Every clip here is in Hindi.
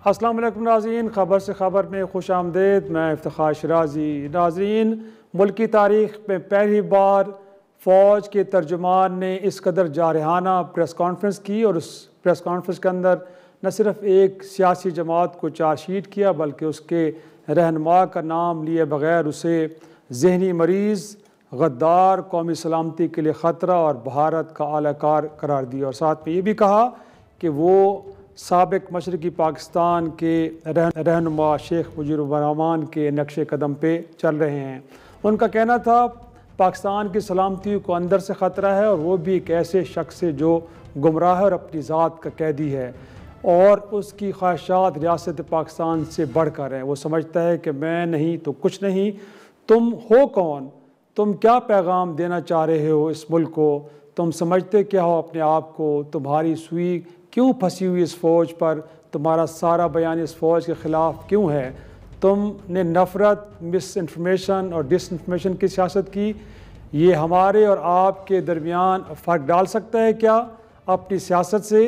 अस्सलाम वालेकुम नाज़रीन, ख़बर से ख़बर में खुश आमदेद। मैं इफ्तिखार शराजी। नाज़रीन, मुल्क की तारीख़ में पहली बार फ़ौज के तर्जुमान ने इस कदर जारहाना प्रेस कॉन्फ्रेंस की और उस प्रेस कॉन्फ्रेंस के अंदर न सिर्फ़ एक सियासी जमात को चार्जशीट किया बल्कि उसके रहनुमा का नाम लिए बग़ैर उसे जहनी मरीज़, गद्दार, कौमी सलामती के लिए ख़तरा और भारत का आलाकार करार दिया और साथ में ये भी कहा कि वो साबिक मशरक़ी पाकिस्तान के रहनुमा शेख मुजीबुर्रहमान के नक्शे कदम पे चल रहे हैं। उनका कहना था पाकिस्तान की सलामती को अंदर से ख़तरा है और वो भी एक ऐसे शख्स से जो गुमराह है और अपनी ज़ात का कैदी है और उसकी ख्वाहिशात रियासत पाकिस्तान से बढ़कर हैं। वो समझता है कि मैं नहीं तो कुछ नहीं। तुम हो कौन? तुम क्या पैगाम देना चाह रहे हो इस मुल्क को? तुम समझते क्या हो अपने आप को? तुम्हारी सुई क्यों फंसी हुई इस फ़ौज पर? तुम्हारा सारा बयान इस फ़ौज के ख़िलाफ़ क्यों है? तुमने नफ़रत, मिस इन्फॉर्मेशन और डिसइन्फॉर्मेशन की सियासत की। ये हमारे और आपके दरमियान फ़र्क डाल सकता है क्या? अपनी सियासत से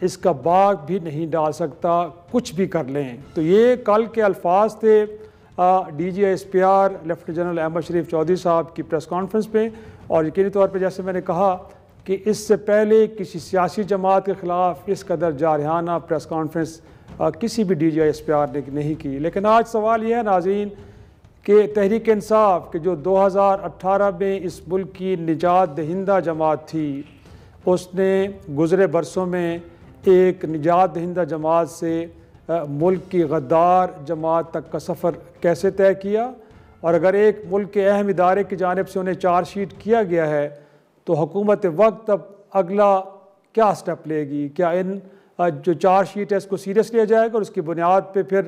इसका बाग भी नहीं डाल सकता, कुछ भी कर लें। तो ये कल के अल्फाज थे DGISPR लेफ्टिनेंट जनरल अहमद शरीफ चौधरी साहब की प्रेस कॉन्फ्रेंस पे। और यकीनी तौर पे जैसे मैंने कहा कि इससे पहले किसी सियासी जमात के ख़िलाफ़ इस कदर जारहाना प्रेस कॉन्फ्रेंस किसी भी DGISPR ने नहीं की। लेकिन आज सवाल यह है नाज़रीन कि तहरीक इंसाफ के जो 2018 में इस मुल्क की निजात दहिंदा जमात थी, उसने गुज़रे बरसों में एक निजात दहिंदा जमात से मुल्क की गद्दार जमात तक का सफ़र कैसे तय किया। और अगर एक मुल्क के अहम इदारे की जानिब से उन्हें चार्जशीट किया गया है तो हुकूमत वक्त अब अगला क्या स्टेप लेगी? क्या इन जो चार्जशीट है इसको सीरियस लिया जाएगा और उसकी बुनियाद पे फिर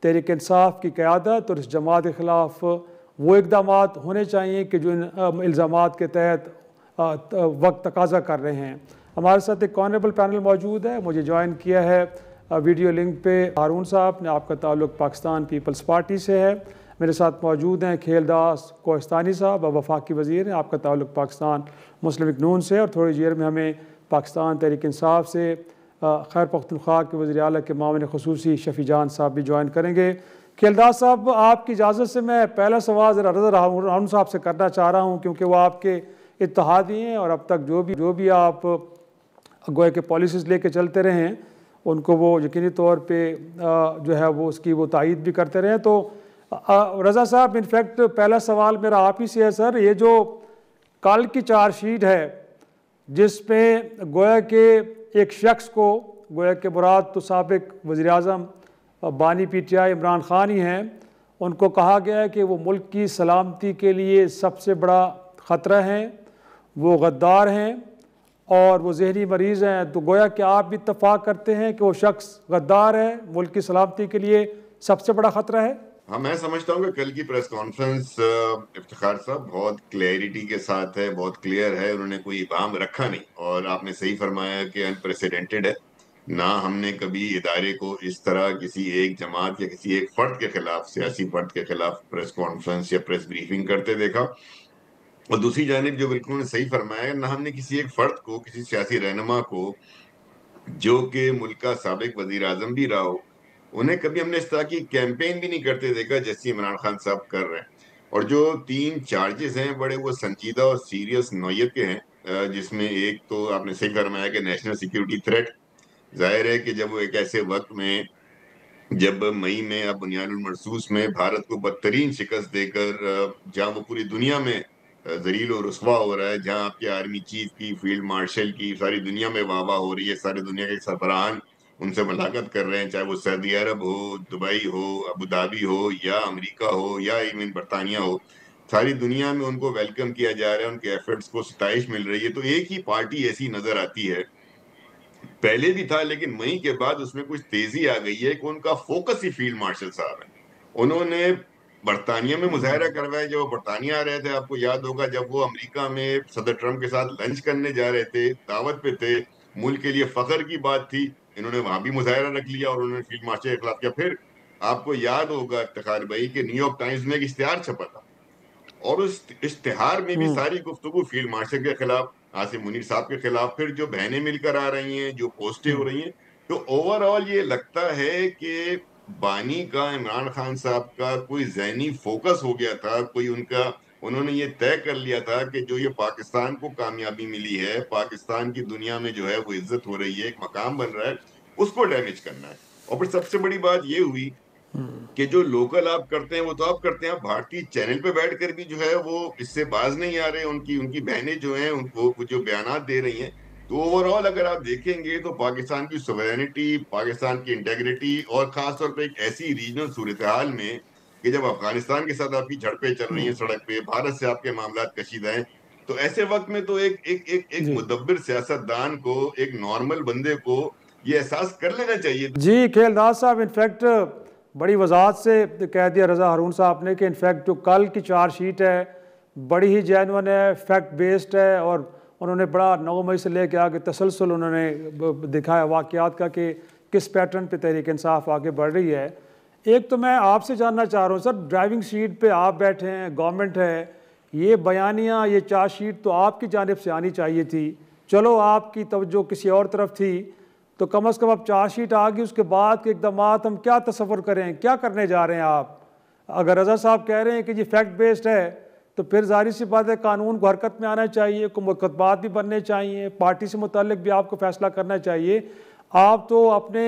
तहरीक इंसाफ की क़यादत और इस जमात के ख़िलाफ़ वो इक़दामात होने चाहिए कि जो इन इल्ज़ामात के तहत वक्त तकाज़ा कर रहे हैं। हमारे साथ एक ऑनरेबल पैनल मौजूद है। मुझे ज्वाइन किया है वीडियो लिंक पे हारून साहब ने। आपका ताल्लुक़ पाकिस्तान पीपल्स पार्टी से है। मेरे साथ मौजूद हैं खेलदास कोहिस्तानी साहब, वफाकी वज़ीर हैं। आपका ताल्लुक़ पाकिस्तान मुस्लिम लीग नून से। और थोड़ी देर में हमें पाकिस्तान तहरीक इंसाफ से खैर पख्तूनख्वा के वज़ीर आला के मामले ख़ुसूसी शफ़ी जान साहब भी ज्वाइन करेंगे। खेलदास साहब, आपकी इजाज़त से मैं पहला सवाल ज़रा रज़ा हारून साहब से करना चाह रहा हूँ क्योंकि वो आपके इत्तेहादी हैं और अब तक जो भी आप गोया के पॉलिसीज़ लेके चलते रहे हैं उनको वो यकीनी तौर पे जो है वो उसकी वो तायीद भी करते रहे। तो रज़ा साहब, इनफैक्ट पहला सवाल मेरा आप ही से है सर। ये जो कल की चार्जशीट है जिसमें गोया के एक शख्स को, गोया के मुराद तो साबिक वज़ीर-ए-आज़म बानी PTI इमरान खान ही हैं, उनको कहा गया है कि वो मुल्क की सलामती के लिए सबसे बड़ा ख़तरा हैं, वो गद्दार हैं और वो जहनी मरीज़ हैं। तो गोया कि आप भी इत्तफ़ाक़ करते हैं कि वो शख्स गद्दार है, मुल्क की सलामती के लिए सबसे बड़ा ख़तरा है? हाँ, मैं समझता हूँ कि कल की प्रेस कॉन्फ्रेंस इफ्तिखार साहब बहुत क्लैरिटी के साथ है, बहुत क्लियर है। उन्होंने कोई इबाम रखा नहीं और आपने सही फरमाया कि अनप्रेसिडेंटेड है। ना हमने कभी इदारे को इस तरह किसी एक जमात या किसी एक फर्द के खिलाफ, सियासी फर्द के खिलाफ प्रेस कॉन्फ्रेंस या प्रेस ब्रीफिंग करते देखा। और दूसरी जानिब जो बिल्कुल उन्होंने सही फरमाया, ना हमने किसी एक फर्द को, किसी सियासी रहनुमा को जो कि मुल्क का साबिक वजीर आजम भी रहा हो, उन्हें कभी हमने इस तरह की कैंपेन भी नहीं करते देखा जैसे इमरान खान साहब कर रहे हैं। और जो 3 चार्जेस हैं बड़े वो संजीदा और सीरियस नौयत के हैं, जिसमें एक तो आपने सही फरमाया कि नेशनल सिक्योरिटी थ्रेट। जाहिर है कि जब वो एक ऐसे वक्त में, जब मई में अब बुनियानुल मरसूस में भारत को बदतरीन शिकस्त देकर जहां वो पूरी दुनिया में जलील और रुस्वा हो रहा है, जहां आपके आर्मी चीफ की, फील्ड मार्शल की सारी दुनिया में वाह वाह हो रही है, सारी दुनिया के सरबराहान उनसे मुलाकात कर रहे हैं, चाहे वो सऊदी अरब हो, दुबई हो, अबू धाबी हो या अमेरिका हो या इवन बरतानिया हो, सारी दुनिया में उनको वेलकम किया जा रहा है, उनके एफर्ट्स को सताइश मिल रही है। तो एक ही पार्टी ऐसी नजर आती है, पहले भी था लेकिन मई के बाद उसमें कुछ तेजी आ गई है कि उनका फोकस ही फील्ड मार्शल साहब है। उन्होंने बरतानिया में मुजाहरा करवाया। जब वो बरतानिया आ रहे थे, आपको याद होगा जब वो अमेरिका में सदर ट्रंप के साथ लंच करने जा रहे थे, दावत पे थे, मुल्क के लिए फख्र की बात थी, इन्होंने वहां भी मुजाहरा रख लिया और उन्होंने फील्ड मार्शल के खिलाफ किया। फिर आपको याद होगा इफ्तिखार भाई कि न्यूयॉर्क टाइम्स में एक इश्तिहार छपा था और उस इश्तिहार में भी सारी गुफ्तगू फील्ड मार्शल के खिलाफ, आसिम मुनीर साहब के खिलाफ, फिर जो बहनें मिलकर आ रही हैं, जो पोस्टें हो रही हैं, तो ओवरऑल ये लगता है कि बानी का, इमरान खान साहब का कोई ज़हनी फोकस हो गया था, कोई उनका, उन्होंने ये तय कर लिया था कि जो ये पाकिस्तान को कामयाबी मिली है, पाकिस्तान की दुनिया में जो है वो इज्जत हो रही है, एक मकाम बन रहा है, उसको डैमेज करना है। और फिर सबसे बड़ी बात ये हुई कि जो लोकल आप करते हैं वो तो आप करते हैं, आप भारतीय चैनल पे बैठकर भी जो है वो इससे बाज नहीं आ रहे, उनकी उनकी बहनें जो हैं उनको जो बयानात दे रही हैं। तो ओवरऑल अगर आप देखेंगे तो पाकिस्तान की सोवरेनिटी, पाकिस्तान की इंटेग्रिटी, और खासतौर पे एक ऐसी रीजनल सूरत हाल में कि जब अफगानिस्तान के साथ आपकी झड़पें चल रही हैं सड़क पे, भारत से आपके मामलात कशीदा हैं, तो ऐसे वक्त में तो एक एक एक एक जी मुदब्बिर सियासतदान को, एक नॉर्मल बंदे को ये एहसास कर लेना चाहिए। जी खेलदार साहब, इनफैक्ट बड़ी वजाहत से कह दिया रज़ा हारून साहब ने कि इनफैक्ट जो कल की चार्जशीट है बड़ी ही जेन्युइन है, फैक्ट बेस्ड है, और उन्होंने बड़ा 9 मई से लेकर आगे तसलसल उन्होंने दिखाया वाक़यात का कि किस पैटर्न पे तहरीक इंसाफ आगे बढ़ रही है। एक तो मैं आपसे जानना चाह रहा हूँ सर, ड्राइविंग सीट पे आप बैठे हैं, गवर्नमेंट है, ये बयानियाँ, ये चार्जशीट तो आपकी जानिब से आनी चाहिए थी। चलो आपकी तवज्जो किसी और तरफ थी, तो कम से कम अब चार्जशीट आ गई, उसके बाद के इकदाम हम क्या तसव्वुर करें, क्या करने जा रहे हैं आप? अगर रज़ा साहब कह रहे हैं कि ये फैक्ट बेस्ड है, तो फिर जाहिर सी बात है कानून को हरकत में आना चाहिए, को मुकदमात भी बनने चाहिए, पार्टी से मुताल्लिक भी आपको फैसला करना चाहिए। आप तो अपने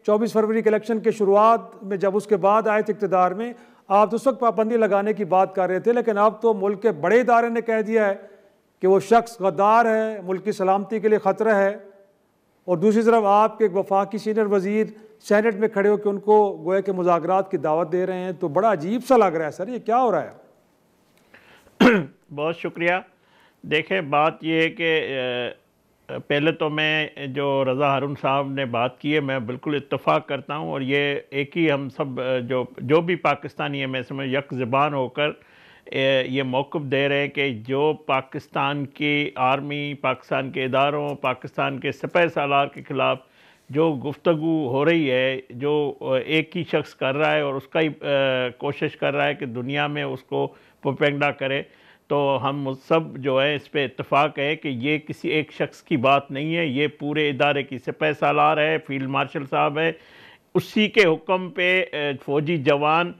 24 फरवरी के इलेक्शन के शुरुआत में जब उसके बाद आए थे इक़्तिदार में, आप तो उस वक्त पाबंदी लगाने की बात कर रहे थे, लेकिन अब तो मुल्क के बड़े इदारे ने कह दिया है कि वो शख्स गद्दार है, मुल्क की सलामती के लिए ख़तरा है। और दूसरी तरफ आपके एक वफाकी सीनियर वजीर सेनेट में खड़े होकर उनको गोया के मुज़ाकरात की दावत दे रहे हैं, तो बड़ा अजीब सा लग रहा है सर, ये क्या हो रहा है? बहुत शुक्रिया। देखें, बात यह है कि पहले तो मैं जो रज़ा हारून साहब ने बात की है मैं बिल्कुल इत्तफ़ाक़ करता हूँ, और ये एक ही हम सब जो भी पाकिस्तानी है मैं समझ यक ज़बान होकर ये मौक़िफ़ दे रहे हैं कि जो पाकिस्तान की आर्मी, पाकिस्तान के इदारों, पाकिस्तान के सिपह सालार के ख़िलाफ़ जो गुफ्तगू हो रही है, जो एक ही शख्स कर रहा है और उसका ही कोशिश कर रहा है कि दुनिया में उसको प्रोपेगेंडा करे, तो हम सब जो है इस पे इत्तेफाक है कि ये किसी एक शख्स की बात नहीं है, ये पूरे इदारे की सिपह सालार है, फील्ड मार्शल साहब है, उसी के हुक्म पे फ़ौजी जवान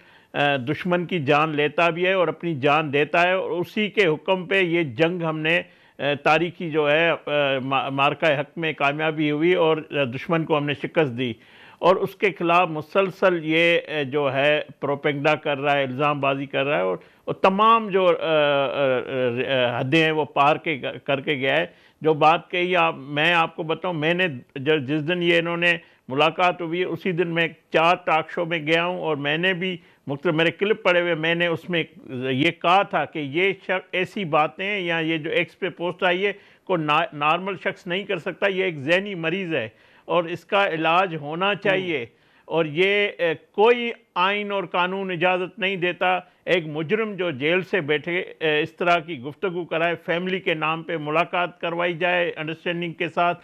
दुश्मन की जान लेता भी है और अपनी जान देता है, और उसी के हुक्म पे ये जंग हमने तारीखी जो है मार्का हक में कामयाबी हुई और दुश्मन को हमने शिकस्त दी। और उसके ख़िलाफ़ मुसलसल ये जो है प्रोपेगेंडा कर रहा है, इल्ज़ामबाजी कर रहा है, और तमाम जो हदें हैं वो पार करके गया है। जो बात कही मैं आपको बताऊं, मैंने जिस दिन ये इन्होंने मुलाकात हुई उसी दिन मैं 4 टॉक शो में गया हूं, और मैंने भी मेरे क्लिप पड़े हुए, मैंने उसमें ये कहा था कि ये ऐसी बातें या ये जो एक्स पे पोस्ट आई है को नॉर्मल शख्स नहीं कर सकता, ये एक ज़हनी मरीज़ है और इसका इलाज होना चाहिए, और ये कोई आइन और कानून इजाज़त नहीं देता एक मुजरिम जो जेल से बैठे इस तरह की गुफ्तगू कराए, फैमिली के नाम पे मुलाकात करवाई जाए, अंडरस्टैंडिंग के साथ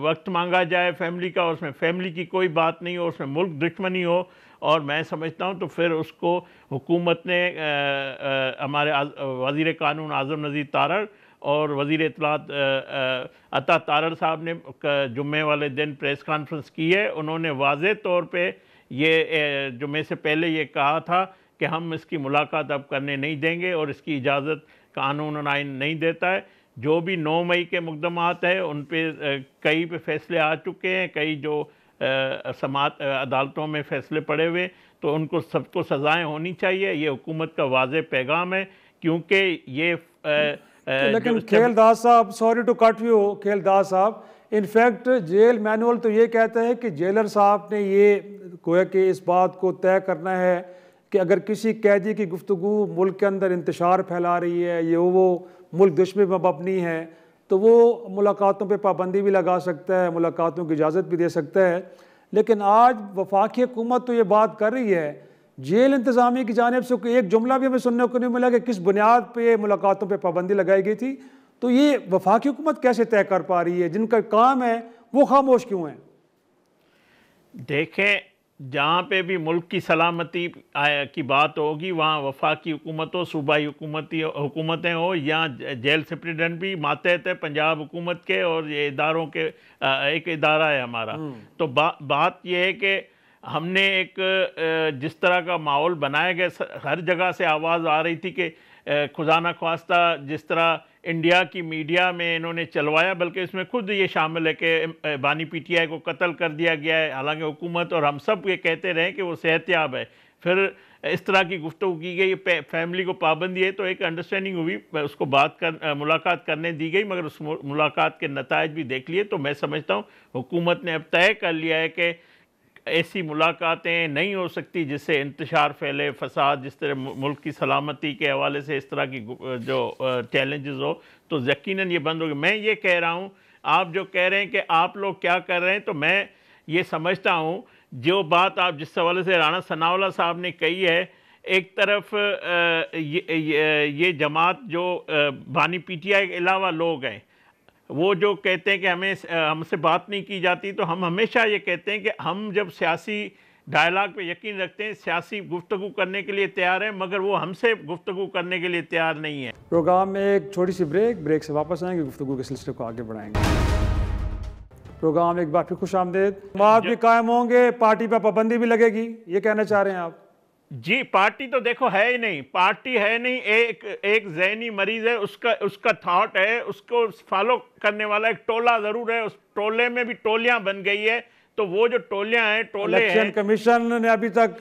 वक्त मांगा जाए फैमिली का, और उसमें फैमिली की कोई बात नहीं हो, उसमें मुल्क दुश्मनी हो, और मैं समझता हूँ तो फिर उसको हुकूमत ने हमारे वज़ीर कानून आज़म नज़ीर तारड़ और वज़ीर इत्तलात अता तारड़ साहब ने जुम्मे वाले दिन प्रेस कॉन्फ्रेंस की है। उन्होंने वाज़े तौर पे ये जुम्मे से पहले ये कहा था कि हम इसकी मुलाकात अब करने नहीं देंगे और इसकी इजाज़त कानून और आइन नहीं देता है। जो भी 9 मई के मुकदमात हैं उन पे कई पे फैसले आ चुके हैं, कई जो समात अदालतों में फ़ैसले पड़े हुए, तो उनको सबको सज़ाएँ होनी चाहिए। ये हुकूमत का वाज़े पैगाम है, क्योंकि ये लेकिन खेलदास साहब, sorry to cut you Kheldas साहब, इनफैक्ट जेल मैनुअल तो ये कहता है कि जेलर साहब ने ये गोया कि इस बात को तय करना है कि अगर किसी कैदी की गुफ्तगू मुल्क के अंदर इंतशार फैला रही है, ये वो मुल्क दुश्मनी में मबनी है, तो वो मुलाकातों पे पाबंदी भी लगा सकता है, मुलाकातों की इजाज़त भी दे सकता है। लेकिन आज वफाकी हुकूमत तो ये बात कर रही है, जेल इंतज़ामिया की जानिब से कोई एक जुमला भी हमें सुनने को नहीं मिला कि किस बुनियाद पे मुलाकातों पे पाबंदी लगाई गई थी। तो ये वफाकी हुकूमत कैसे तय कर पा रही है? जिनका काम है वो खामोश क्यों है? देखें, जहाँ पे भी मुल्क की सलामती की बात होगी, वहाँ वफाकी हुकूमत हो, सूबाई हुकूमतें हो, या जेल सुप्रिटेंडेंट भी मातहत है पंजाब हुकूमत के, और ये इदारों के एक इदारा है हमारा। तो बात ये है कि हमने एक जिस तरह का माहौल बनाया गया, हर जगह से आवाज़ आ रही थी कि खुदा न ख्वास्ता जिस तरह इंडिया की मीडिया में इन्होंने चलवाया, बल्कि इसमें खुद ये शामिल है कि बानी पीटीआई को कत्ल कर दिया गया है, हालांकि हुकूमत और हम सब ये कहते रहे कि वो सेहतयाब है। फिर इस तरह की गुफ्तगू की गई, फैमिली को पाबंदी है, तो एक अंडरस्टैंडिंग हुई, उसको मुलाकात करने दी गई, मगर उस मुलाकात के नतायज भी देख लिए। तो मैं समझता हूँ हुकूमत ने अब तय कर लिया है कि ऐसी मुलाकातें नहीं हो सकती जिससे इंतशार फैले, फसाद, जिस तरह मुल्क की सलामती के हवाले से इस तरह की जो चैलेंजेस हो, तो यकीनन ये बंद होगी। मैं ये कह रहा हूँ, आप जो कह रहे हैं कि आप लोग क्या कर रहे हैं, तो मैं ये समझता हूँ जो बात आप जिस हवाले से राना सनाउल्लाह साहब ने कही है, एक तरफ ये जमात जो बानी पीटीआई के अलावा लोग हैं, वो जो कहते हैं कि हमसे बात नहीं की जाती, तो हम हमेशा ये कहते हैं कि हम जब सियासी डायलॉग पे यकीन रखते हैं, सियासी गुफ्तगू करने के लिए तैयार हैं, मगर वो हमसे गुफ्तगू करने के लिए तैयार नहीं है। प्रोग्राम में एक छोटी सी ब्रेक से वापस आएंगे, गुफ्तगू के सिलसिले को आगे बढ़ाएंगे। प्रोग्राम एक बार फिर खुश आमदेद। बात भी कायम होंगे, पार्टी पर पाबंदी भी लगेगी, ये कहना चाह रहे हैं आप? जी, पार्टी तो देखो है ही नहीं, पार्टी है नहीं, एक ज़हनी मरीज है, उसका थॉट है, उसको फॉलो करने वाला एक टोला ज़रूर है, उस टोले में भी टोलियां बन गई है। तो वो जो टोलियां हैं, टोले हैं। इलेक्शन कमीशन ने अभी तक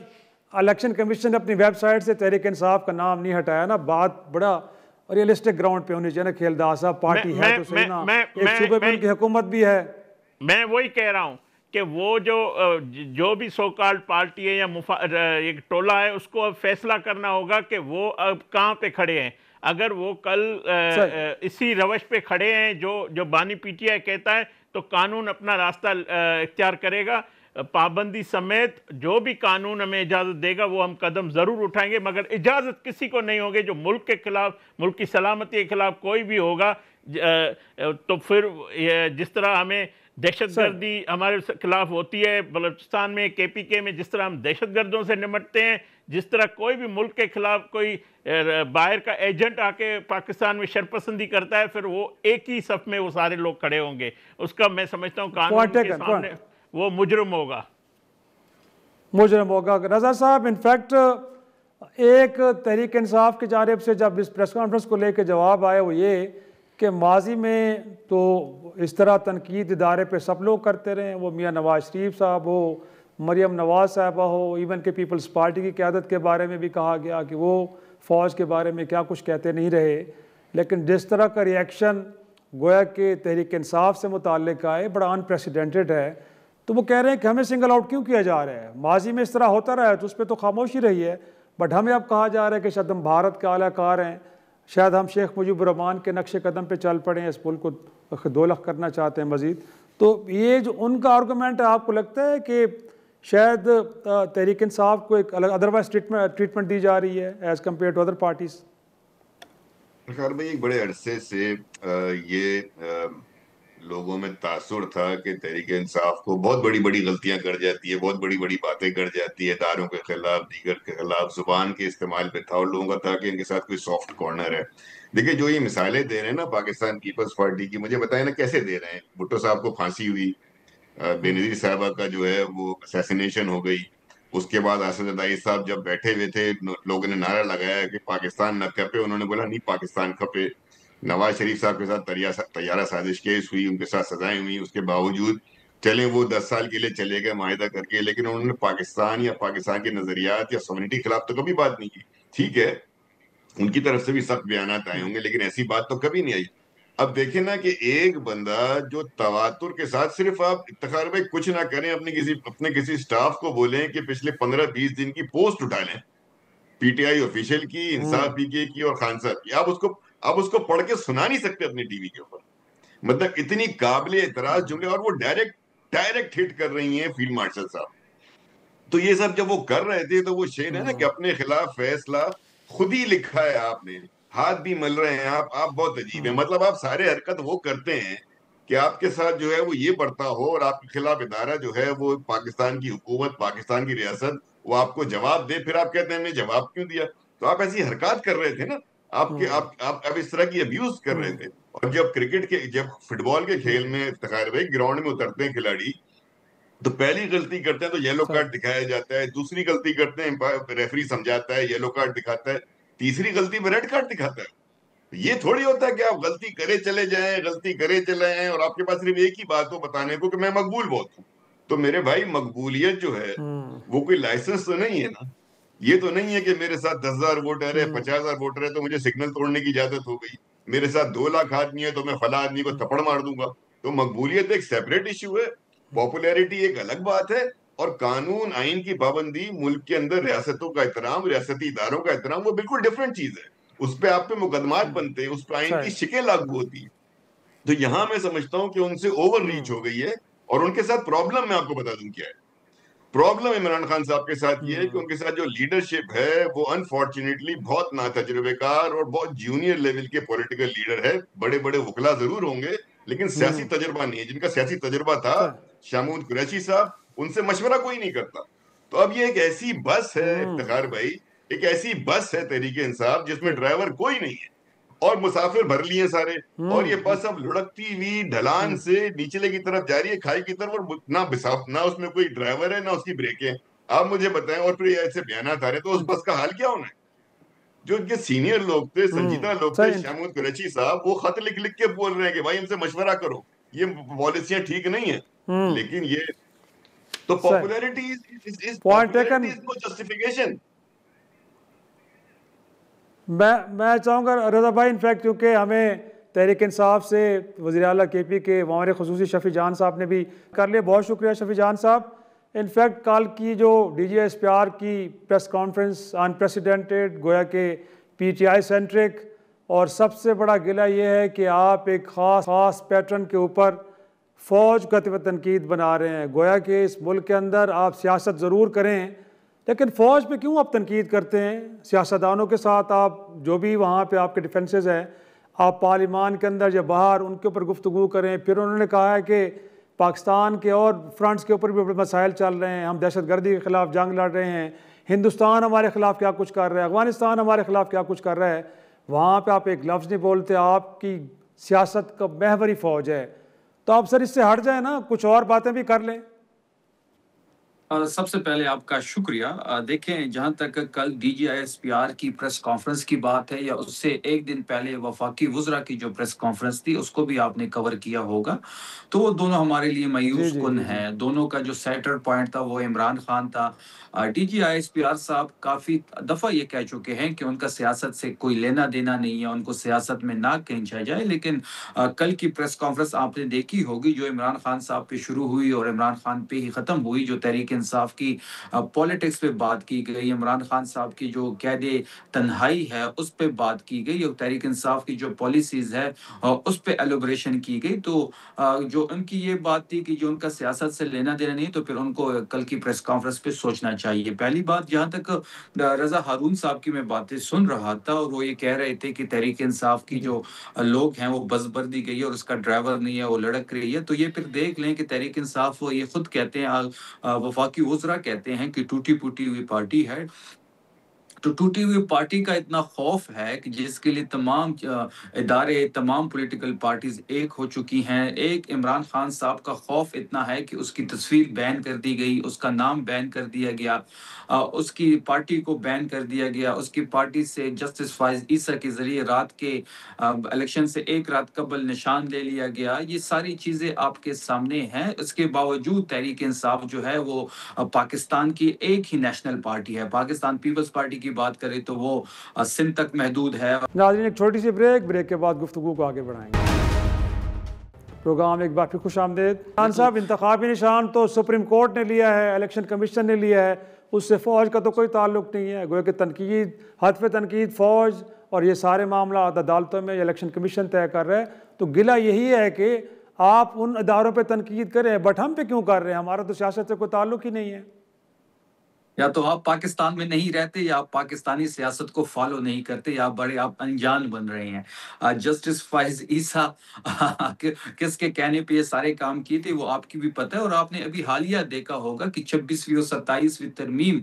अपनी वेबसाइट से तहरीक इंसाफ का नाम नहीं हटाया ना। बात बड़ा रियलिस्टिक ग्राउंड पे होनी चाहिए ना खेलदार साहब, पार्टी है तो सही ना, एक सूबे में उनकी हुकूमत भी है। मैं वही कह रहा हूँ कि वो जो भी सो कॉल्ड पार्टी है या एक टोला है, उसको अब फैसला करना होगा कि वो अब कहाँ पे खड़े हैं। अगर वो कल इसी रवश पे खड़े हैं जो बानी पीटीआई कहता है, तो कानून अपना रास्ता इख्तियार करेगा। पाबंदी समेत जो भी कानून हमें इजाज़त देगा वो हम कदम ज़रूर उठाएंगे, मगर इजाज़त किसी को नहीं होगी जो मुल्क के खिलाफ, मुल्क की सलामती के खिलाफ कोई भी होगा। तो फिर जिस तरह हमें दहशतगर्दी हमारे खिलाफ होती है, बलूचिस्तान में KPK में जिस तरह हम दहशतगर्दों से निपटते हैं, जिस तरह कोई भी मुल्क के खिलाफ कोई बाहर का एजेंट आके पाकिस्तान में शरपसंदी करता है, फिर वो एक ही सफ में वो सारे लोग खड़े होंगे। उसका मैं समझता हूँ कानून के सामने वो मुजरिम होगा। रजा साहब, इनफैक्ट एक तहरीक इंसाफ की जानिब से जब इस प्रेस कॉन्फ्रेंस को लेकर जवाब आया, वो ये कि माजी में तो इस तरह तनकीद इदारे पे सब लोग करते रहे, वो मियाँ नवाज शरीफ साहब हो, मरियम नवाज साहबा हो, इवन के पीपल्स पार्टी की क़यादत के बारे में भी कहा गया कि वो फ़ौज के बारे में क्या कुछ कहते नहीं रहे। लेकिन जिस तरह का रिएक्शन गोया के तहरीक इंसाफ से मुताल्लिक आए, बड़ा अनप्रेसिडेंटेड है। तो वो कह रहे हैं कि हमें सिंगल आउट क्यों किया जा रहा है, माजी में इस तरह होता रहा है तो उस पर तो खामोशी रही है, बट हमें अब कहा जा रहा है कि शायद हम भारत के आलाकार हैं, शायद हम शेख मुजीबुर रहमान के नक्शे कदम पे चल पड़े हैं, इस मुल्क को दोलख करना चाहते हैं मज़ीद। तो ये जो उनका आर्गूमेंट है, आपको लगता है कि शायद तहरीक इंसाफ को एक अलग अदरवाइज ट्रीटमेंट दी जा रही है as compared to other parties? खैर भाई, एक बड़े अरसे से ये लोगों में तासुर था कि तहरीक इंसाफ को बहुत बड़ी बड़ी गलतियां कर जाती है, बहुत बड़ी बड़ी बातें कर जाती है, इदारों के खिलाफ, दीगर के खिलाफ, जुबान के इस्तेमाल पे था, और लोगों का था कि इनके साथ कोई सॉफ्ट कॉर्नर है। देखिए, जो ये मिसालें दे रहे हैं ना पाकिस्तान पीपल्स पार्टी की, मुझे बताए ना कैसे दे रहे हैं। भुट्टो साहब को फांसी हुई, बेनजीर साहबा का जो है वो असैसिनेशन हो गई, उसके बाद असद जदाई साहब जब बैठे हुए थे, लोगों ने नारा लगाया कि पाकिस्तान न खपे, उन्होंने बोला नहीं पाकिस्तान खपे। नवाज शरीफ साहब के साथ तैयारा साजिश केस हुई, उनके साथ सजाएं हुई, उसके बावजूद चले वो 10 साल के लिए चले गए माहिदा करके, लेकिन उन्होंने पाकिस्तान या पाकिस्तान के नजरियात या सॉवरेनिटी के खिलाफ तो कभी बात नहीं की। ठीक है, उनकी तरफ से भी सख्त बयानात आए होंगे, लेकिन ऐसी बात तो कभी नहीं आई। अब देखें ना कि एक बंदा जो तवातुर के साथ, सिर्फ आप इफ्तिखार भाई कुछ ना करें, अपने किसी स्टाफ को बोलें कि पिछले 15-20 दिन की पोस्ट उठा लें, पीटीआई ऑफिशियल की, इंसाफ पीके की और खान साहब की, आप उसको पढ़ के सुना नहीं सकते अपने टीवी के ऊपर। मतलब इतनी काबिल एतराज जुमले, और वो डायरेक्ट हिट कर रही हैं फील्ड मार्शल साहब। तो ये सब जब वो कर रहे थे, तो वो शेर है ना कि अपने खिलाफ फैसला खुद ही लिखा है आपने, हाथ भी मल रहे हैं आप बहुत अजीब है। मतलब आप सारे हरकत वो करते हैं कि आपके साथ जो है वो ये बढ़ता हो और आपके खिलाफ इदारा जो है वो पाकिस्तान की हुकूमत, पाकिस्तान की रियासत, वो आपको जवाब दे, फिर आप कहते हैं हमने जवाब क्यों दिया? तो आप ऐसी हरकत कर रहे थे ना, आपके आप इस तरह की अब्यूज कर रहे थे। और जब फुटबॉल के खेल में इफ्तिखार भाई ग्राउंड में उतरते हैं खिलाड़ी, तो पहली गलती करते हैं तो येलो कार्ड दिखाया जाता है, दूसरी गलती करते हैं रेफरी समझाता है, येलो कार्ड दिखाता है, तीसरी गलती में रेड कार्ड दिखाता है। ये थोड़ी होता है कि आप गलती करे चले जाएं, गलती करे चले जाएं और आपके पास सिर्फ एक ही बात हो बताने को कि मैं मकबूल बहुत हूं। तो मेरे भाई, मकबूलियत जो है वो कोई लाइसेंस तो नहीं है ना। ये तो नहीं है कि मेरे साथ 10,000 वोटर है, 50,000 वोटर है तो मुझे सिग्नल तोड़ने की इजाजत हो गई, मेरे साथ 2 लाख आदमी है तो मैं फला आदमी को थप्पड़ मार दूंगा। तो मकबूलियत एक सेपरेट इश्यू है, पॉपुलैरिटी एक अलग बात है, और कानून आइन की पाबंदी, मुल्क के अंदर रियासतों का एहतराम, रियासती इदारों का एहतराम, वो बिल्कुल डिफरेंट चीज है। उस पर आप पे मुकदमात बनते हैं, उस पर आइन की शिकें लागू होती है। तो यहां मैं समझता हूं कि उनसे ओवर रीच हो गई है। और उनके साथ प्रॉब्लम मैं आपको बता दूं क्या है। प्रॉब्लम इमरान खान साहब के साथ ये है कि उनके साथ जो लीडरशिप है वो अनफॉर्चुनेटली बहुत नातजुर्बेकार और बहुत जूनियर लेवल के पॉलिटिकल लीडर है। बड़े बड़े वकला जरूर होंगे लेकिन सियासी तजुर्बा नहीं है। जिनका सियासी तजुर्बा था, शामूद कुरैशी साहब, उनसे मशवरा कोई नहीं करता। तो अब ये एक ऐसी बस है इफ्तिखार भाई, एक ऐसी बस है तहरीक इंसाफ जिसमें ड्राइवर कोई नहीं है और मुसाफिर भर लिए सारे, और ये बस अब लुढ़कती हुई ढलान से नीचले की तरफ जा रही है, खाई की तरफ, और ना उसमें कोई ड्राइवर है ना उसकी ब्रेकें हैं। आप मुझे बताएं, और फिर ऐसे बयान आ रहे तो उस बस का हाल क्या होना है? जो इनके सीनियर लोग थे, संजीदा लोग थे, शामूद कुरैशी साहब, वो खत लिख लिख के बोल रहे हैं कि भाई हमसे मशवरा करो, ये पॉलिसियां ठीक नहीं है। लेकिन ये तो पॉपुलैरिटी इज नो जस्टिफिकेशन। मैं चाहूँगा रज़ा भाई, इनफैक्ट क्योंकि हमें तहरीक इंसाफ से वज़ीर आला KP के मामर ख़ुसूसी शफ़ी जान साहब ने भी कर लिया, बहुत शुक्रिया शफ़ी जान साहब। इनफैक्ट कल की जो DG SPR की प्रेस कॉन्फ्रेंस अनप्रेसिडेंटेड, गोया के PTI सेंट्रिक, और सबसे बड़ा गिला ये है कि आप एक ख़ास पैटर्न के ऊपर फ़ौज का तनकीद बना रहे हैं। गोया कि इस मुल्क के अंदर आप सियासत ज़रूर करें लेकिन फ़ौज पे क्यों आप तनकीद करते हैं? सियासतदानों के साथ आप जो भी वहाँ पे आपके डिफेंसेस हैं, आप पार्लिमान के अंदर या बाहर उनके ऊपर गुफ्तगू करें। फिर उन्होंने कहा है कि पाकिस्तान के और फ्रंट्स के ऊपर भी बड़े मसाइल चल रहे हैं, हम दहशतगर्दी के ख़िलाफ़ जंग लड़ रहे हैं, हिंदुस्तान हमारे ख़िलाफ़ क्या कुछ कर रहा है, अफ़गानिस्तान हमारे ख़िलाफ़ क्या कुछ कर रहा है। वहाँ पर आप एक लफ्ज़ नहीं बोलते, आपकी सियासत का महवरी फ़ौज है। तो आप सर इससे हट जाए ना, कुछ और बातें भी कर लें। सबसे पहले आपका शुक्रिया। देखें, जहां तक कल DGISPR की प्रेस कॉन्फ्रेंस की बात है या उससे एक दिन पहले वफाकी वुज़रा की जो प्रेस कॉन्फ्रेंस थी उसको भी आपने कवर किया होगा, तो वो दोनों हमारे लिए मायूस कुन हैं। दोनों का जो सेंटर पॉइंट था वो इमरान खान था। DGISPR साहब काफ़ी दफ़ा ये कह चुके हैं कि उनका सियासत से कोई लेना देना नहीं है, उनको सियासत में ना खींचा जाए। लेकिन कल की प्रेस कॉन्फ्रेंस आपने देखी होगी जो इमरान खान साहब पे शुरू हुई और इमरान खान पे ही ख़त्म हुई, जो तहरीक इंसाफ की पॉलिटिक्स पे बात की गई, इमरान खान साहब की जो कैदे तन्हाई है उस पे बात की गई, और तहरीक इंसाफ की जो पॉलिसीज है उस पे एलोब्रेशन की गई। तो जो उनकी ये बात थी कि जो उनका सियासत से लेना देना नहीं, तो फिर उनको कल की प्रेस कॉन्फ्रेंस पे सोचना चाहिए। पहली बात, जहाँ तक रज़ा हारून साहब की मैं बातें सुन रहा था और वो ये कह रहे थे कि तहरीक इंसाफ की जो लोग हैं वो बस भर दी गई है और उसका ड्राइवर नहीं है, वो लड़क रही है। तो ये फिर देख लें कि तहरीक इंसाफ वो ये खुद कहते हैं, वफाकी वुज़रा कहते हैं कि टूटी फूटी हुई पार्टी है। तो टूटी हुई पार्टी का इतना खौफ है कि जिसके लिए तमाम इदारे, तमाम पॉलिटिकल पार्टीज एक हो चुकी हैं। एक इमरान खान साहब का खौफ इतना है कि उसकी तस्वीर बैन कर दी गई, उसका नाम बैन कर दिया गया, उसकी पार्टी को बैन कर दिया गया, उसकी पार्टी से जस्टिस फाइज ईसा के जरिए रात के इलेक्शन से एक रात कबल निशान ले लिया गया। ये सारी चीज़ें आपके सामने हैं। इसके बावजूद तहरीक इंसाफ जो है वो पाकिस्तान की एक ही नेशनल पार्टी है। पाकिस्तान पीपल्स पार्टी की बात करें तो वो सिंध तक महदूद है। नाज़रीन, एक छोटी सी ब्रेक के बाद गुफ्तगू को आगे बढ़ाएंगे। प्रोग्राम एक बार फिर खुश आमदेद। खान साहब, इंतखाबी निशान तो सुप्रीम कोर्ट ने लिया है, इलेक्शन कमीशन ने लिया है, उससे फ़ौज का तो कोई ताल्लुक नहीं है। गोया कि तनकीद, हद पे तनकीद फ़ौज और ये सारे मामला अदालतों में इलेक्शन कमीशन तय कर रहा है। तो गिला यही है कि आप उन इदारों पे तनकीद करें, बट हम पे क्यों कर रहे हैं? हमारा तो सियासत से कोई ताल्लुक ही नहीं है। या तो आप पाकिस्तान में नहीं रहते या आप पाकिस्तानी सियासत को फॉलो नहीं करते या बड़े आप अनजान बन रहे हैं। जस्टिस फाइज ईसा किसके कहने पे ये सारे काम किए थे वो आपकी भी पता है, और आपने अभी हालिया देखा होगा कि 26वीं और 27वीं तरमीम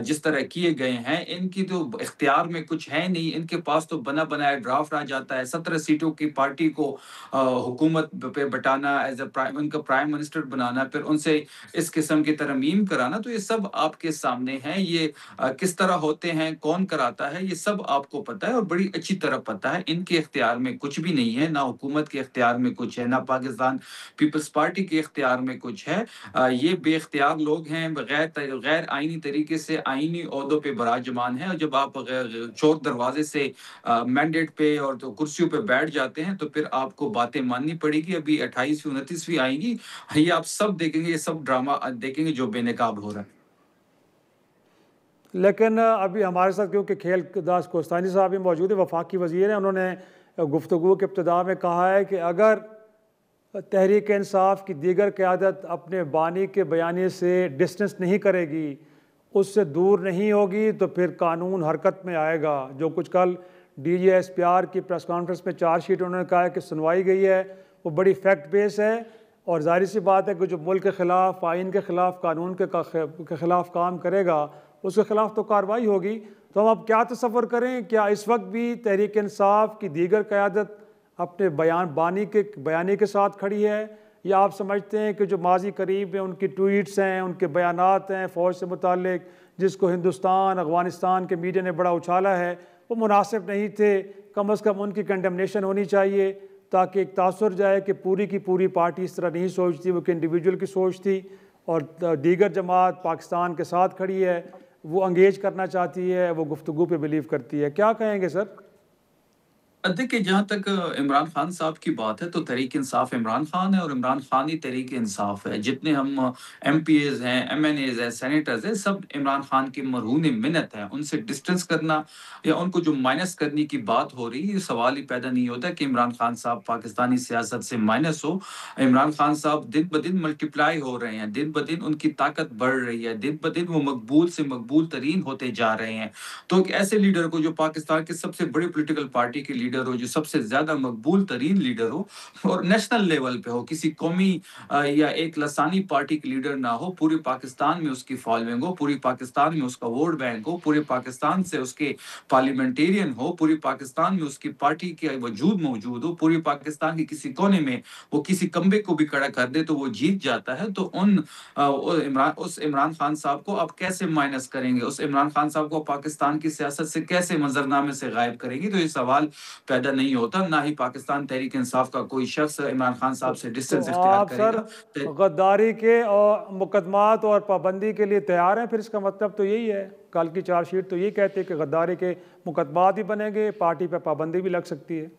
जिस तरह किए गए हैं, इनकी तो इख्तियार में कुछ है नहीं, इनके पास तो बना बनाया ड्राफ्ट आ जाता है। 17 सीटों की पार्टी को हुकूमत पे बटाना, एज ए उनका प्राइम मिनिस्टर बनाना, फिर उनसे इस किस्म की तरमीम कराना, तो ये सब आपके सामने है। ये किस तरह होते हैं, कौन कराता है, ये सब आपको पता है और बड़ी अच्छी तरह पता है। इनके इख्तियार में कुछ भी नहीं है, ना हुकूमत के इख्तियार में कुछ है, ना पाकिस्तान पीपल्स पार्टी के इख्तियार में कुछ है। ये बेख्तियार लोग हैं, गैर आईनी तरीके से आईनी ओहदों पे बराजमान है, और जब आप चोर दरवाजे से मैंडेट पे और तो कुर्सियों पे बैठ जाते हैं तो फिर आपको बातें माननी पड़ेगी। अभी 28वीं 29वीं आएंगी, ये आप सब देखेंगे, ये सब ड्रामा देखेंगे जो बेनकाब हो रहा है। लेकिन अभी हमारे साथ क्योंकि खेल दास कोस्तानी साहब भी मौजूद है, वफाकी वज़ीर हैं, उन्होंने गुफ्तगू के इब्तिदा में कहा है कि अगर तहरीक इंसाफ की दीगर क़यादत अपने बानी के बयानी से डिस्टेंस नहीं करेगी, उससे दूर नहीं होगी, तो फिर कानून हरकत में आएगा। जो कुछ कल DGSPR की प्रेस कॉन्फ्रेंस में चार्जशीट उन्होंने कहा है कि सुनवाई गई है, वो बड़ी फैक्ट बेस है, और जाहिर सी बात है कि जो मुल्क के ख़िलाफ़, आइन के ख़िलाफ़, कानून के ख़िलाफ़ काम करेगा उसके ख़िलाफ़ तो कार्रवाई होगी। तो हम अब क्या तसव्वुर करें, क्या इस वक्त भी तहरीक इंसाफ की दीगर क़यादत अपने बयानी के साथ खड़ी है, या आप समझते हैं कि जो माजी करीब में उनकी ट्वीट्स हैं, उनके बयानात हैं फ़ौज से मुताल्लिक, जिसको हिंदुस्तान अफ़गानिस्तान के मीडिया ने बड़ा उछाला है, वो मुनासिब नहीं थे, कम अज़ कम उनकी कंडेमनेशन होनी चाहिए, ताकि एक तासुर जाए कि पूरी की पूरी पार्टी इस तरह नहीं सोचती, वो कि इंडिविजुअल की सोच थी, और दीगर जमात पाकिस्तान के साथ खड़ी है, वो एंगेज करना चाहती है, वो गुफ्तगू पे बिलीव करती है। क्या कहेंगे सर? देखिए, जहाँ तक इमरान खान साहब की बात है, तो तहरीक इंसाफ इमरान खान है और इमरान खान ही तहरीक इंसाफ है। जितने हम MPs हैं, MNAs हैं, सेनेटर्स हैं, सब इमरान खान के मरहून मिन्नत हैं। उनसे डिस्टेंस करना या उनको जो माइनस करने की बात हो रही है, ये सवाल ही पैदा नहीं होता कि इमरान खान साहब पाकिस्तानी सियासत से माइनस हो। इमरान खान साहब दिन ब दिन मल्टीप्लाई हो रहे हैं, दिन ब दिन उनकी ताकत बढ़ रही है, दिन ब दिन वो मकबूल से मकबूल तरीन होते जा रहे हैं। तो एक ऐसे लीडर को, जो पाकिस्तान के सबसे बड़ी पोलिटिकल पार्टी के लीडर हो, जो सबसे ज्यादा मकबूल तरीन लीडर हो और नेशनल लेवल पे हो, किसी कौमी या एक लसानी पार्टी के लीडर ना हो, पूरे पाकिस्तान में उसकी फॉलोइंग हो, पूरे पाकिस्तान में उसका वोट बैंक हो, पूरे पाकिस्तान से उसके पार्लियामेंटेरियन हो, पूरे पाकिस्तान में उसकी पार्टी के वजूद मौजूद हो, पूरे पाकिस्तान के किसी कोने में वो किसी कम्बे को भी खड़ा कर दे तो वो जीत जाता है। तो उस इमरान खान साहब को आप कैसे माइनस करेंगे, उस इमरान खान साहब को पाकिस्तान की सियासत से कैसे मंजरनामे से गायब करेंगे? तो ये सवाल पैदा नहीं होता। ना ही पाकिस्तान तहरीक इंसाफ का कोई शख्स इमरान खान साहब से डिस्टेंस इख्तियार आप सर करेगा। गद्दारी के और मुकदमात और पाबंदी के लिए तैयार हैं? फिर इसका मतलब तो यही है, कल की चार्जशीट तो यही कहती है कि गद्दारी के मुकदमात भी बनेंगे, पार्टी पर पाबंदी भी लग सकती है।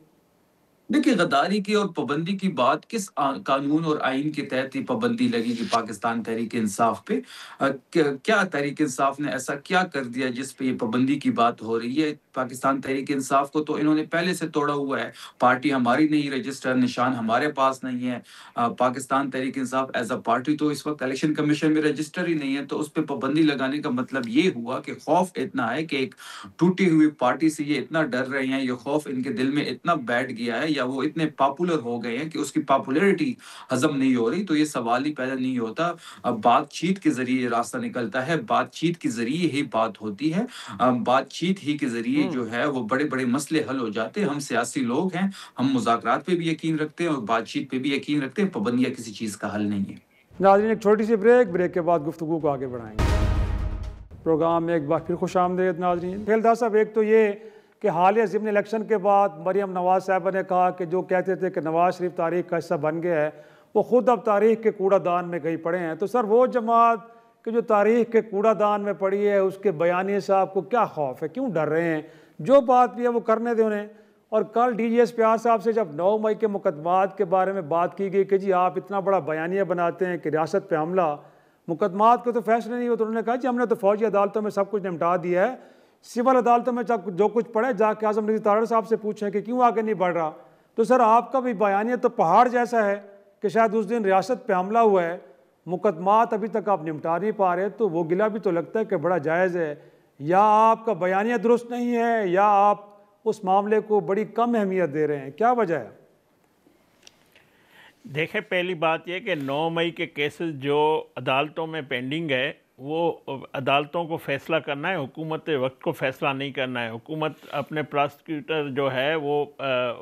देखिए, गद्दारी की और पाबंदी की बात किस कानून और आइन के तहत ये पाबंदी लगेगी पाकिस्तान तहरीक इंसाफ पे? क्या तहरीक इंसाफ ने ऐसा क्या कर दिया जिस पे ये पाबंदी की बात हो रही है? पाकिस्तान तहरीक इंसाफ को तो इन्होंने पहले से तोड़ा हुआ है। पार्टी हमारी नहीं, रजिस्टर निशान हमारे पास नहीं है। Pakistan Tehreek Insaf as a party तो इस वक्त इलेक्शन कमीशन में रजिस्टर ही नहीं है। तो उस पर पाबंदी लगाने का मतलब ये हुआ कि खौफ इतना है कि एक टूटी हुई पार्टी से ये इतना डर रहे हैं, ये खौफ इनके दिल में इतना बैठ गया है, या वो इतने पॉपुलर हो गए हैं कि उसकी पॉपुलैरिटी हजम नहीं हो रही। तो ये सवाल ही पैदा नहीं होता। अब बातचीत के जरिए रास्ता निकलता है, बातचीत के जरिए ही बात होती है। बातचीत ही के जरिए जो है वो बड़े बड़े मसले हल हो जाते हैं। हम सियासी लोग हैं, हम मुज़ाकरात पे भी यकीन रखते हैं और बातचीत पे भी यकीन रखते हैं। पाबंदियां किसी चीज़ का हल नहीं है। नाज़रीन, एक छोटी सी ब्रेक के बाद गुफ्तगू को आगे बढ़ाएंगे। प्रोग्राम में एक बार फिर खुशामदीद नाज़रीन। खेलदार साहब, एक तो ये कि हालिया ज़िमनी इलेक्शन के बाद मरियम नवाज़ साहबा ने कहा कि जो कहते थे कि नवाज़ शरीफ तारीख का हिस्सा बन गया है, वो ख़ुद अब तारीख के कूड़ादान में कहीं पड़े हैं। तो सर, वो जमात कि जो तारीख के कूड़ादान में पड़ी है, उसके बयानी से आपको क्या खौफ है, क्यों डर रहे हैं? जो बात भी है वो करने दें उन्हें। और कल DGSPR साहब से जब 9 मई के मुकदमात के बारे में बात की गई कि जी आप इतना बड़ा बयानिया बनाते हैं कि रियासत पे हमला, मुकदमात के तो फैसले नहीं होते, तो उन्होंने कहा जी हमने तो फौजी अदालतों में सब कुछ निपटा दिया है, सिविल अदालतों में जो कुछ पड़े जाके आज़म नज़ीर तारड़ साहब से पूछें कि क्यों आगे नहीं बढ़ रहा। तो सर, आपका भी बयानिया तो पहाड़ जैसा है कि शायद उस दिन रियासत पे हमला हुआ है मुकदमात अभी तक आप निपटा नहीं पा रहे, तो वो गिला भी तो लगता है कि बड़ा जायज़ है। या आपका बयानिया दुरुस्त नहीं है या आप उस मामले को बड़ी कम अहमियत दे रहे हैं, क्या वजह है? देखें, पहली बात यह कि 9 मई के केसेस जो अदालतों में पेंडिंग है वो अदालतों को फ़ैसला करना है, हुकूमत वक्त को फ़ैसला नहीं करना है। हुकूमत अपने प्रोसिक्यूटर जो है वो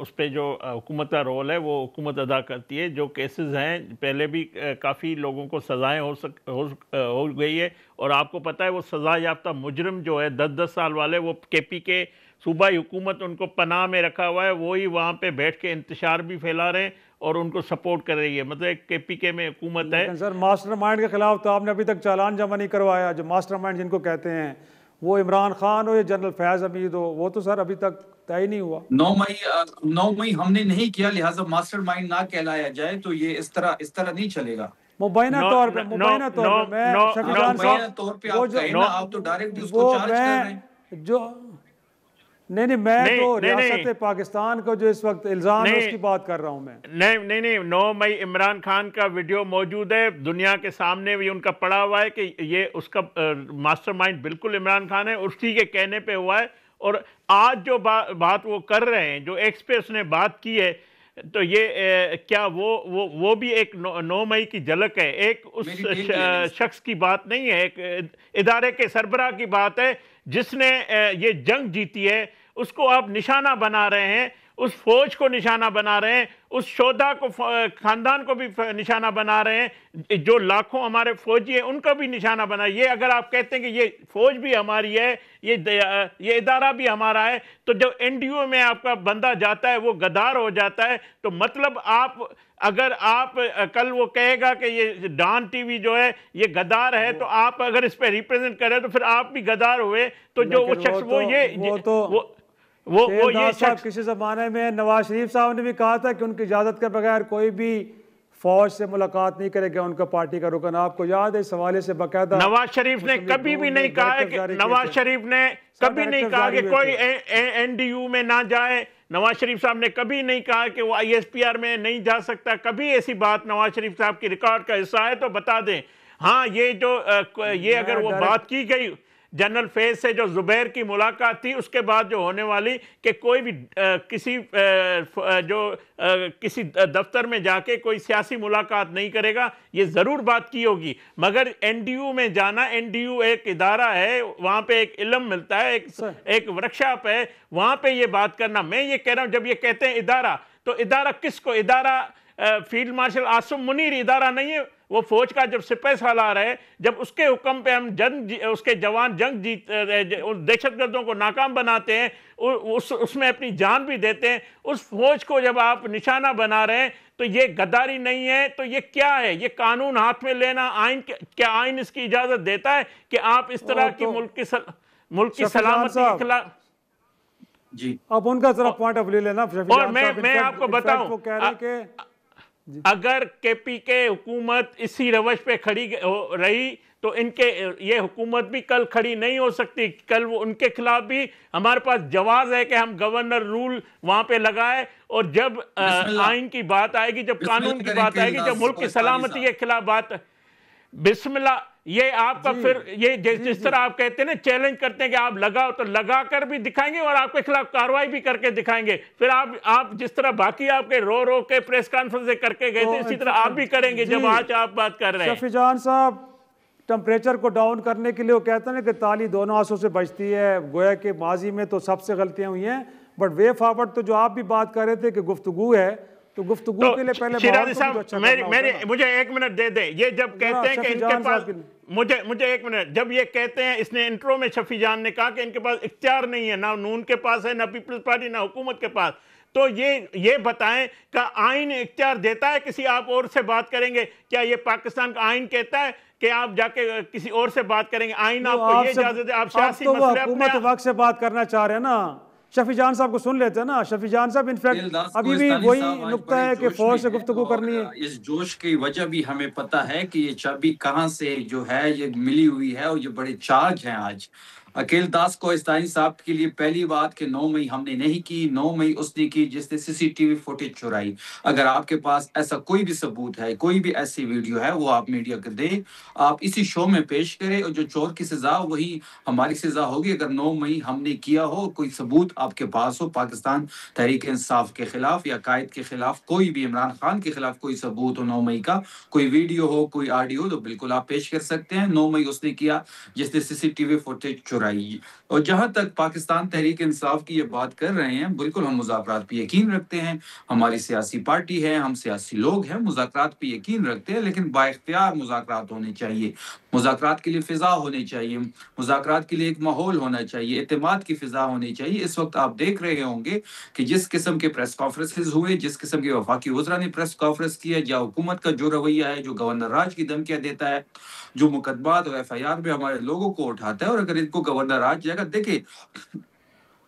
उस पर जो हुकूमत का रोल है वो हुकूमत अदा करती है। जो केसेस हैं पहले भी काफ़ी लोगों को सज़ाएँ हो गई है, और आपको पता है वो सज़ा याफ्ता मुजरिम जो है 10-10 साल वाले, वो KP के सूबाई हुकूमत उनको पनाह में रखा हुआ है, वही वहाँ पे बैठ के इंतशार भी फैला रहे हैं और उनको सपोर्ट कर रही है। मतलब एक KPK में हुकूमत है। सर, मास्टरमाइंड के खिलाफ तो आपने अभी तक चालान जमा नहीं करवाया। जो मास्टरमाइंड जिनको कहते हैं, वो इमरान खान हो या जनरल फैज हमीद हो, वो तो सर अभी तक तय नहीं हुआ। 9 मई हमने नहीं किया, लिहाजा मास्टरमाइंड ना कहलाया जाए, तो ये इस तरह नहीं चलेगा। मुबैना तौर पे मैं शफीजान साहब तौर पे आप कहें ना, आप तो डायरेक्ट उसको चार्ज कर रहे हैं। जो नहीं मैं तो रियासत पाकिस्तान को जो इस वक्त इल्जाम है उसकी बात कर रहा हूं मैं। नहीं 9 मई इमरान खान का वीडियो मौजूद है, दुनिया के सामने भी उनका पड़ा हुआ है कि ये उसका मास्टरमाइंड बिल्कुल इमरान खान है, उसी के कहने पे हुआ है। और आज जो बात वो कर रहे हैं, जो एक्स पे उसने बात की है, तो ये क्या वो भी एक 9 मई की झलक है, एक उस शख्स की बात नहीं है, एक इदारे के सरबराह की बात है जिसने ये जंग जीती है। उसको आप निशाना बना रहे हैं, उस फौज को निशाना बना रहे हैं, उस शोधा को, खानदान को भी निशाना बना रहे हैं, जो लाखों हमारे फौजी हैं उनका भी निशाना बना। ये अगर आप कहते हैं कि ये फौज भी हमारी है, ये इदारा भी हमारा है, तो जब NDO में आपका बंदा जाता है वो गद्दार हो जाता है। तो मतलब अगर आप कल वो कहेगा कि ये डॉन TV जो है ये गद्दार है, तो आप अगर इस पे रिप्रेजेंट करें तो फिर आप भी गद्दार हुए। तो जो वो शख्स वो ये शख्स, किसी ज़माने में नवाज शरीफ साहब ने भी कहा था कि उनकी इजाज़त के बगैर कोई भी फौज से मुलाकात नहीं करेगा उनका पार्टी का रुकन। आपको याद है इस हवाले से बाकायदा नवाज शरीफ ने कभी भी नहीं कहा है कि नवाज शरीफ ने कभी नहीं कहा कि कोई NDU में ना जाए। नवाज शरीफ साहब ने कभी नहीं कहा कि वो ISPR में नहीं जा सकता। कभी ऐसी बात नवाज शरीफ साहब की रिकॉर्ड का हिस्सा है तो बता दें। हाँ, ये अगर वो बात की गई जनरल फैज से, जो जुबैर की मुलाकात थी उसके बाद जो होने वाली कि कोई भी किसी दफ्तर में जाके कोई सियासी मुलाकात नहीं करेगा, ये ज़रूर बात की होगी। मगर NDU में जाना, NDU एक इदारा है, वहाँ पे एक इल्म मिलता है, एक वर्कशॉप है, वहाँ पे ये बात करना। मैं ये कह रहा हूँ, जब ये कहते हैं इदारा, तो इदारा किसको? इदारा फील्ड मार्शल आसिम मुनीर इदारा नहीं है। वो फौज का जब सिपाही सालार है, जब उसके हुक्म पे हम उसके जवान जंग जीत दहशतगर्दों को नाकाम बनाते हैं, उसमें अपनी जान भी देते हैं, उस फौज को जब आप निशाना बना रहे हैं तो ये गद्दारी नहीं है। तो ये क्या है? ये कानून हाथ में लेना, आइन, क्या आइन इसकी इजाजत देता है कि आप इस तरह की मुल्क की सलामती के खिलाफ? जी, अब उनका जरा पॉइंट ऑफ व्यू लेना। और मैं आपको बताऊं, अगर KPK हुकूमत इसी रवश पे खड़ी रही तो ये हुकूमत भी कल खड़ी नहीं हो सकती। कल वो उनके खिलाफ भी हमारे पास जवाब है कि हम गवर्नर रूल वहां पे लगाए, और जब आइन की बात आएगी, जब कानून की बात आएगी, जब मुल्क की सलामती के खिलाफ बात, बिस्मिल्लाह, ये आपका फिर ये जिस तरह आप कहते हैं ना, चैलेंज करते हैं कि आप लगाओ, तो लगा कर भी दिखाएंगे और आपके खिलाफ कार्रवाई भी करके दिखाएंगे। फिर आप जिस तरह बाकी आपके रो के प्रेस कॉन्फ्रेंस करके गए थे, इसी तरह आप भी करेंगे जब आज आप बात कर रहे हैं। शफीजान साहब, टेम्परेचर को डाउन करने के लिए वो कहते हैं कि ताली दोनों आंसू से बजती है। गोया कि माजी में तो सबसे गलतियां हुई हैं, बट वे फॉरवर्ड तो जो आप भी बात कर रहे थे कि गुफ्तगू है, तो गुफ्तगू के लिए पहले मुझे 1 मिनट दे दे। ये जब कहते हैं कि इनके पास, मुझे 1 मिनट, जब ये कहते हैं, इसने इंट्रो में शफी जान ने कहा कि इनके पास इख्तियार नहीं है, ना नून के पास है, ना पीपल्स पार्टी, ना हुकूमत के पास, तो ये बताएं का आइन इख्तियार देता है किसी आप और से बात करेंगे? क्या ये पाकिस्तान का आइन कहता है कि आप जाके किसी और से बात करेंगे? आइन आपको ये इजाजत है, आप सियासी मसले हुकूमत वक्त से बात करना चाह रहे हैं ना। शफी जान साहब को सुन लेते हैं ना। शफी जान साहब इनफैक्ट अभी भी वही नुक्ता है कि फौज से गुफ्तगू करनी है। इस जोश की वजह भी हमें पता है कि ये चाबी कहाँ से जो है ये मिली हुई है, और ये बड़े चार्ज हैं आज। अकील दास कोहिस्तानी साहब के लिए पहली बात कि 9 मई हमने नहीं की, 9 मई उसने की जिसने सीसीटीवी फुटेज चुराई। अगर आपके पास ऐसा कोई भी सबूत है, कोई भी ऐसी वीडियो है, वो आप मीडिया को दें, आप इसी शो में पेश करें और जो चोर की सज़ा वही हमारी सज़ा होगी। अगर 9 मई हमने किया हो, कोई सबूत आपके पास हो पाकिस्तान तहरीक इंसाफ के खिलाफ या कायद के खिलाफ, कोई भी इमरान खान के खिलाफ कोई सबूत हो 9 मई का, कोई वीडियो हो, कोई ऑडियो, तो बिल्कुल आप पेश कर सकते हैं। 9 मई उसने किया जिसने सीसीटीवी फुटेज चुराई। और जहां तक पाकिस्तान तहरीक इंसाफ की ये बात कर रहे हैं, बिल्कुल हम मुज़ाकरात पे यकीन रखते हैं। हमारी सियासी पार्टी है, हम सियासी लोग हैं, मुज़ाकरात पे यकीन रखते हैं, लेकिन बाइख्तियार मुज़ाकरात होने चाहिए। मुज़ाकरात के लिए फ़िज़ा होनी चाहिए, मुज़ाकरात के लिए एक माहौल होना चाहिए, एतमाद की फ़िज़ा होनी चाहिए। इस वक्त आप देख रहे होंगे कि जिस किस्म के प्रेस कॉन्फ्रेंसेस हुए, जिस किस्म के वफाकी वज़रा ने प्रेस कॉन्फ्रेंस किया, या हुकूमत का जो रवैया है, जो गवर्नर राज की धमकियाँ देता है, जो मुकदमात और एफआईआर में हमारे लोगों को उठाता है, और अगर इनको गवर्नर राज जाएगा, देखिए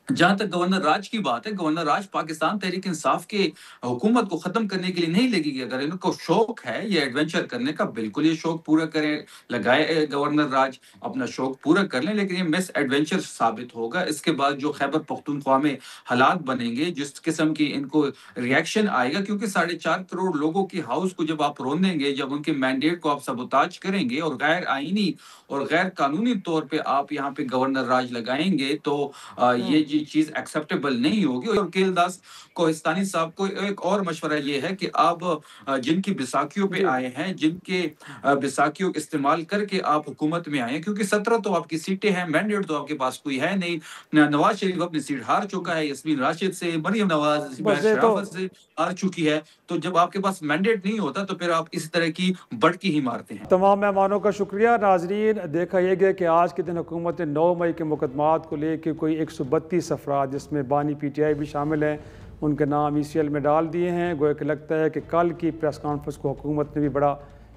जहां तक गवर्नर राज की बात है, गवर्नर राज पाकिस्तान तहरीक इंसाफ के हुकूमत को खत्म करने के लिए नहीं लगेगी। अगर इनको शौक है ये एडवेंचर करने का, बिल्कुल ये शौक पूरा करें, लगाए गवर्नर राज अपना शौक पूरा कर लें, लेकिन ये मिस एडवेंचर साबित होगा। इसके बाद जो खैबर पख्तूनख्वा में हालात बनेंगे, जिस किस्म की इनको रिएक्शन आएगा, क्योंकि 4.5 करोड़ लोगों की हाउस को जब आप रोंदेंगे, जब उनके मैंडेट को आप सबोताज करेंगे और गैर आईनी और गैर कानूनी तौर पे आप यहाँ पे गवर्नर राज लगाएंगे, तो ये चीज एक्सेप्टेबल नहीं होगी। और अकील दास कोहिस्तानी साहब को एक और मशवरा ये है कि आप जिनकी बैसाखियों पे आए हैं, जिनके बैसाखियों का इस्तेमाल करके आप हुकूमत में आए हैं, क्योंकि 17 तो आपकी सीटें हैं, मैंडेट तो आपके पास कोई है नहीं। नवाज शरीफ अपनी सीट हार चुका है, यस्मीन राशिद से, मरियम नवाज शराफत से हार चुकी है। तो जब आपके पास मैंडेट नहीं होता तो फिर आप इस तरह की बढ़की ही मारते हैं। तमाम मेहमानों का शुक्रिया। नाजरीन, देखा यह गया कि आज के दिन हुकूमत ने 9 मई के मुकदमात को लेकर कोई 132 अफराद, जिसमें बानी PTI भी शामिल हैं, उनके नाम ECL में डाल दिए हैं। गोया कि लगता है कि कल की प्रेस कॉन्फ्रेंस को हुकूमत ने भी बड़ा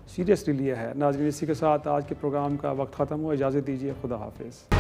सीरियसली लिया है। नाजरीन, इसी के साथ आज के प्रोग्राम का वक्त ख़त्म हुआ। इजाज़त दीजिए, खुदा हाफिज़।